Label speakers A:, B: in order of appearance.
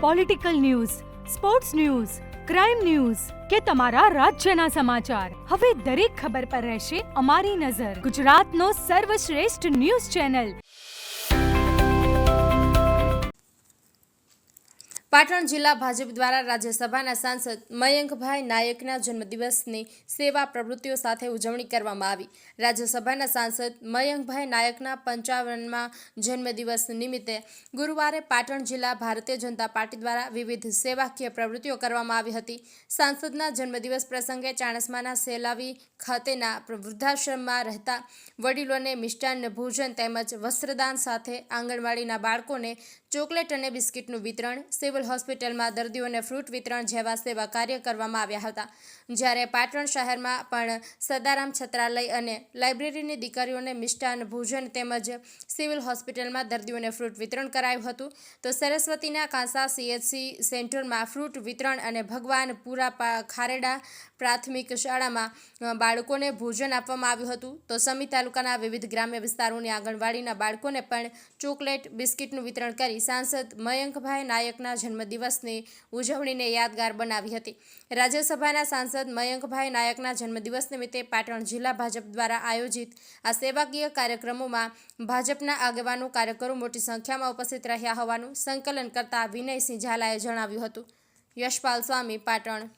A: Political news, sports news, crime news કે તમારા રાજ્યના સમાચાર, હવે દરેક ખબર પર રહેશે અમારી નજર. ગુજરાતનો સર્વશ્રેષ્ઠ ન્યૂઝ ચેનલ.
B: પાટણ જિલ્લા ભાજપ દ્વારા રાજ્યસભાના સાંસદ મયંકભાઈ નાયકના જન્મદિવસની સેવા પ્રવૃત્તિઓ સાથે ઉજવણી કરવામાં આવી. રાજ્યસભાના સાંસદ મયંકભાઈ નાયકના 55મા જન્મદિવસ નિમિત્તે ગુરુવારે પાટણ જિલ્લા ભારતીય જનતા પાર્ટી દ્વારા વિવિધ સેવાકીય પ્રવૃત્તિઓ કરવામાં આવી હતી. સાંસદના જન્મદિવસ પ્રસંગે ચાણસ્માના સેલાવી ખાતેના વૃદ્ધાશ્રમમાં રહેતા વડીલોને મિષ્ટાન્ન ભોજન તેમજ વસ્ત્રદાન સાથે આંગણવાડીના બાળકોને ચોકલેટ અને બિસ્કિટનું વિતરણ, સિવિલ હોસ્પિટલમાં દર્દીઓને ફ્રૂટ વિતરણ જેવા સેવા કાર્ય કરવામાં આવ્યા હતા. જ્યારે પાટણ શહેરમાં પણ સદારામ છત્રાલય અને લાઇબ્રેરીની દીકરીઓને મિષ્ટાન્ન ભોજન તેમજ સિવિલ હોસ્પિટલમાં દર્દીઓને ફ્રૂટ વિતરણ કરાયું હતું. તો સરસ્વતીના કાંસા CHC સેન્ટરમાં ફ્રૂટ વિતરણ અને ભગવાનપુરા ખારેડા પ્રાથમિક શાળામાં બાળકોને ભોજન આપવામાં આવ્યું હતું. તો સમી તાલુકાના વિવિધ ગ્રામ્ય વિસ્તારોની આંગણવાડીના બાળકોને પણ ચોકલેટ, બિસ્કિટનું વિતરણ કરી સાંસદ મયંકભાઈ નાયકના જન્મદિવસની ઉજવણીને યાદગાર બનાવી હતી. રાજ્યસભાના સાંસદ મયંકભાઈ નાયકના જન્મદિવસ નિમિત્તે પાટણ જિલ્લા ભાજપ દ્વારા આયોજિત આ સેવાકીય કાર્યક્રમોમાં ભાજપના આગેવાનો, કાર્યકરો મોટી સંખ્યામાં ઉપસ્થિત રહ્યા હોવાનું સંકલન કરતા વિનયસિંહ ઝાલાએ જણાવ્યું હતું. યશપાલ સ્વામી, પાટણ.